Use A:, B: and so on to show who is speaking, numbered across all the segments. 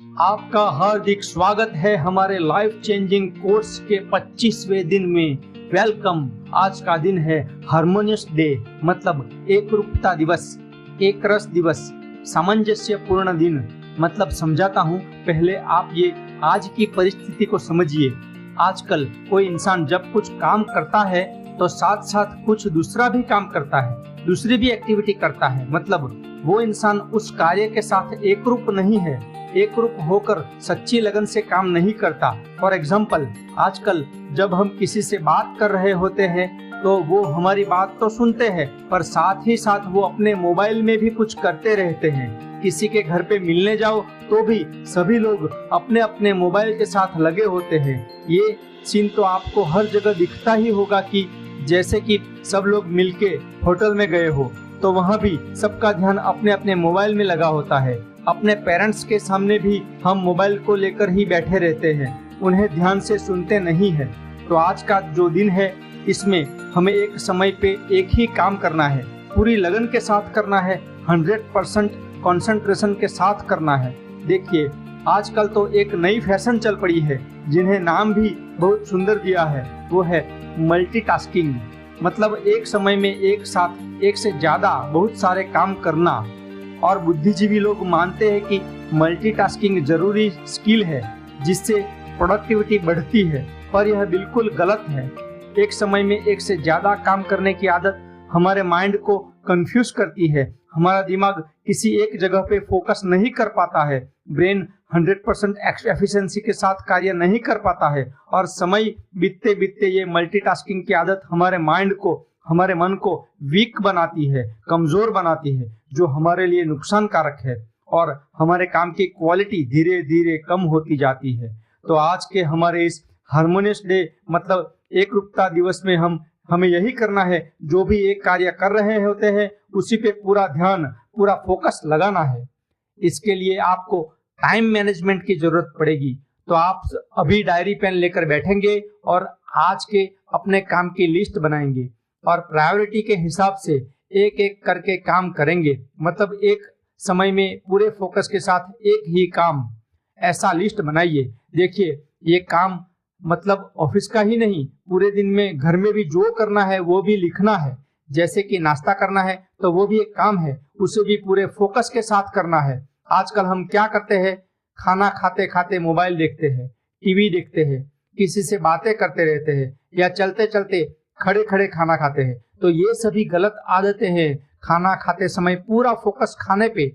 A: आपका हार्दिक स्वागत है हमारे लाइफ चेंजिंग कोर्स के 25वें दिन में। वेलकम। आज का दिन है हार्मोनियस डे, मतलब एक रूपता दिवस, एक रस दिवस, सामंजस्य पूर्ण दिन। मतलब समझाता हूँ, पहले आप ये आज की परिस्थिति को समझिए। आजकल कोई इंसान जब कुछ काम करता है तो साथ साथ कुछ दूसरा भी काम करता है, दूसरी भी एक्टिविटी करता है। मतलब वो इंसान उस कार्य के साथ एक रूप नहीं है, एक रूप होकर सच्ची लगन से काम नहीं करता। फॉर एग्जाम्पल, आजकल जब हम किसी से बात कर रहे होते हैं तो वो हमारी बात तो सुनते हैं, पर साथ ही साथ वो अपने मोबाइल में भी कुछ करते रहते हैं। किसी के घर पे मिलने जाओ तो भी सभी लोग अपने अपने मोबाइल के साथ लगे होते हैं। ये सीन तो आपको हर जगह दिखता ही होगा कि जैसे कि सब लोग मिलके होटल में गए हो तो वहाँ भी सबका ध्यान अपने अपने मोबाइल में लगा होता है। अपने पेरेंट्स के सामने भी हम मोबाइल को लेकर ही बैठे रहते हैं, उन्हें ध्यान से सुनते नहीं है। तो आज का जो दिन है, इसमें हमें एक समय पे एक ही काम करना है, पूरी लगन के साथ करना है, 100% कंसंट्रेशन के साथ करना है। देखिए, आजकल तो एक नई फैशन चल पड़ी है, जिन्हें नाम भी बहुत सुंदर दिया है, वो है मल्टीटास्किंग। मतलब एक समय में एक साथ एक से ज्यादा बहुत सारे काम करना। और बुद्धिजीवी लोग मानते हैं कि मल्टीटास्किंग जरूरी स्किल है जिससे प्रोडक्टिविटी बढ़ती है, पर यह बिल्कुल गलत है। एक समय में एक से ज्यादा काम करने की आदत हमारे माइंड को कंफ्यूज करती है। हमारा दिमाग किसी एक जगह पे फोकस नहीं कर पाता है, ब्रेन 100% एफिशिएंसी के साथ कार्य नहीं कर पाता है, और समय बीतते बीतते ये मल्टीटास्किंग की आदत हमारे माइंड को, हमारे मन को वीक बनाती है, कमजोर बनाती है, जो हमारे लिए नुकसानकारक है, और हमारे काम की क्वालिटी धीरे धीरे कम होती जाती है। तो आज के हमारे इस हार्मोनियस डे, मतलब एक रूपता दिवस में हमें यही करना है, जो भी एक कार्य कर रहे होते हैं उसी पे पूरा ध्यान, पूरा फोकस लगाना है। इसके लिए आपको टाइम मैनेजमेंट की जरूरत पड़ेगी। तो आप अभी डायरी पेन लेकर बैठेंगे और आज के अपने काम की लिस्ट बनाएंगे और प्रायोरिटी के हिसाब से एक एक करके काम करेंगे। मतलब एक समय में पूरे फोकस के साथ एक ही काम, ऐसा लिस्ट बनाइए। देखिए, ये काम मतलब ऑफिस का ही नहीं, पूरे दिन में घर में भी जो करना है वो भी लिखना है। जैसे कि नाश्ता करना है तो वो भी एक काम है, उसे भी पूरे फोकस के साथ करना है। आजकल हम क्या करते हैं, खाना खाते खाते मोबाइल देखते हैं, टीवी देखते हैं, किसी से बातें करते रहते हैं, या चलते चलते खड़े खड़े खाना खाते हैं। तो ये सभी गलत आदतें हैं। खाना खाते समय पूरा फोकस खाने पे,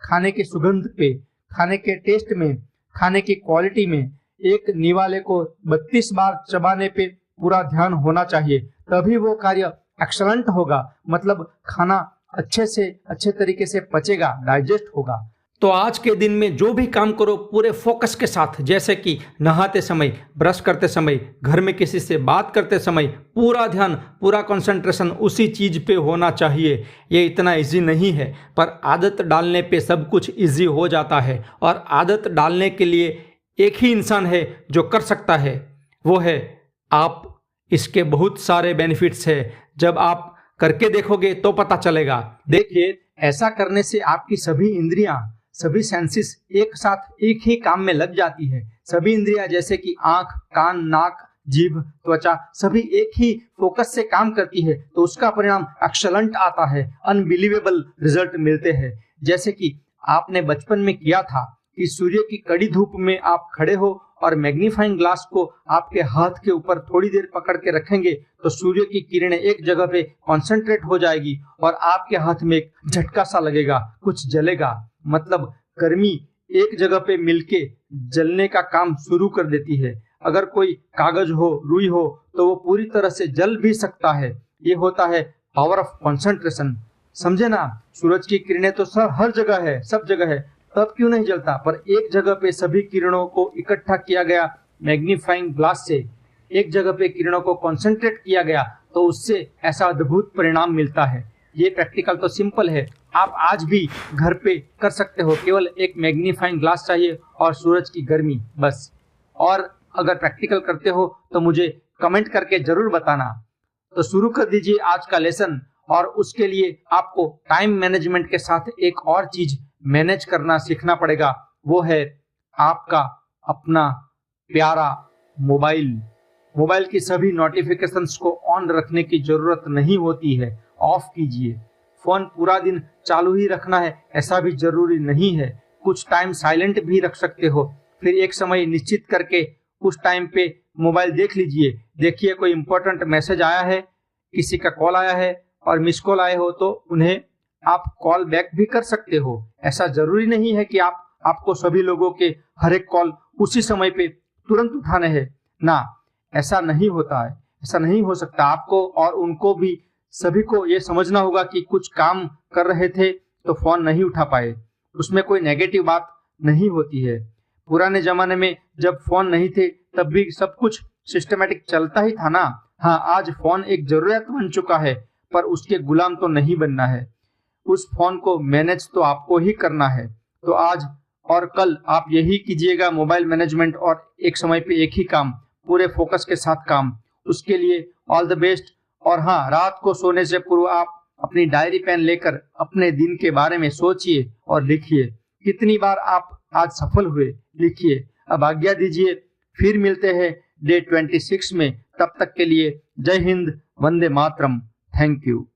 A: खाने की सुगंध पे, खाने के टेस्ट में, खाने की क्वालिटी में। एक निवाले को 32 बार चबाने पे पूरा ध्यान होना चाहिए, तभी वो कार्य एक्सलेंट होगा। मतलब खाना अच्छे तरीके से पचेगा, डाइजेस्ट होगा। तो आज के दिन में जो भी काम करो पूरे फोकस के साथ, जैसे कि नहाते समय, ब्रश करते समय, घर में किसी से बात करते समय, पूरा ध्यान, पूरा कंसंट्रेशन उसी चीज पे होना चाहिए। ये इतना इजी नहीं है, पर आदत डालने पे सब कुछ इजी हो जाता है। और आदत डालने के लिए एक ही इंसान है जो कर सकता है, वो है आप। इसके बहुत सारे बेनिफिट्स है, जब आप करके देखोगे तो पता चलेगा। देखिए, ऐसा करने से आपकी सभी इंद्रियां, सभी सेंसेस एक साथ एक ही काम में लग जाती है। सभी इंद्रियां जैसे कि आंख, कान, नाक, जीभ, त्वचा, सभी एक ही फोकस से काम करती है, तो उसका परिणाम एक्सीलेंट आता है, अनबिलीवेबल रिजल्ट मिलते हैं। जैसे कि आपने बचपन में किया था कि सूर्य की कड़ी धूप में आप खड़े हो और मैग्नीफाइंग ग्लास को आपके हाथ के ऊपर थोड़ी देर पकड़ के रखेंगे तो सूर्य की किरणें एक जगह पे कॉन्सेंट्रेट हो जाएगी और आपके हाथ में एक झटका सा लगेगा, कुछ जलेगा। मतलब गर्मी एक जगह पे मिलके जलने का काम शुरू कर देती है। अगर कोई कागज हो, रुई हो, तो वो पूरी तरह से जल भी सकता है। ये होता है पावर ऑफ कंसंट्रेशन। समझे ना? सूरज की किरणें तो हर जगह है, सब जगह है, तब क्यों नहीं जलता? पर एक जगह पे सभी किरणों को इकट्ठा किया गया मैग्नीफाइंग ग्लास से, एक जगह पे किरणों को कंसंट्रेट किया गया, तो उससे ऐसा अद्भुत परिणाम मिलता है। ये प्रैक्टिकल तो सिंपल है, आप आज भी घर पे कर सकते हो। केवल एक मैग्नीफाइंग ग्लास चाहिए और सूरज की गर्मी, बस। और अगर प्रैक्टिकल करते हो तो मुझे कमेंट करके जरूर बताना। तो शुरू कर दीजिए आज का लेसन। और उसके लिए आपको टाइम मैनेजमेंट के साथ एक और चीज मैनेज करना सीखना पड़ेगा, वो है आपका अपना प्यारा मोबाइल की सभी नोटिफिकेशंस को ऑन रखने की जरूरत नहीं होती है, ऑफ कीजिए। फोन पूरा दिन चालू ही रखना है ऐसा भी जरूरी नहीं है, कुछ टाइम साइलेंट भी रख सकते हो। फिर एक समय निश्चित करके उस टाइम पे मोबाइल देख लीजिए। देखिए कोई इंपॉर्टेंट मैसेज आया है, किसी का कॉल आया है और मिस कॉल आए हो तो उन्हें आप कॉल बैक भी कर सकते हो। ऐसा जरूरी नहीं है कि आपको सभी लोगों के हर एक कॉल उसी समय पे तुरंत उठाने हैं ना, ऐसा नहीं होता है, ऐसा नहीं हो सकता। आपको और उनको भी सभी को ये समझना होगा कि कुछ काम कर रहे थे तो फोन नहीं उठा पाए, उसमें कोई नेगेटिव बात नहीं होती है। पुराने जमाने में जब फोन नहीं थे तब भी सब कुछ सिस्टमेटिक चलता ही था ना। हाँ, आज फोन एक जरूरत बन चुका है पर उसके गुलाम तो नहीं बनना है, उस फोन को मैनेज तो आपको ही करना है। तो आज और कल आप यही कीजिएगा, मोबाइल मैनेजमेंट और एक समय पे एक ही काम, पूरे फोकस के साथ काम। उसके लिए ऑल द बेस्ट। और हाँ, रात को सोने से पूर्व आप अपनी डायरी पेन लेकर अपने दिन के बारे में सोचिए और लिखिए। कितनी बार आप आज सफल हुए लिखिए। अब आज्ञा दीजिए, फिर मिलते हैं डे 26 में। तब तक के लिए जय हिंद, वंदे मातरम। Thank you.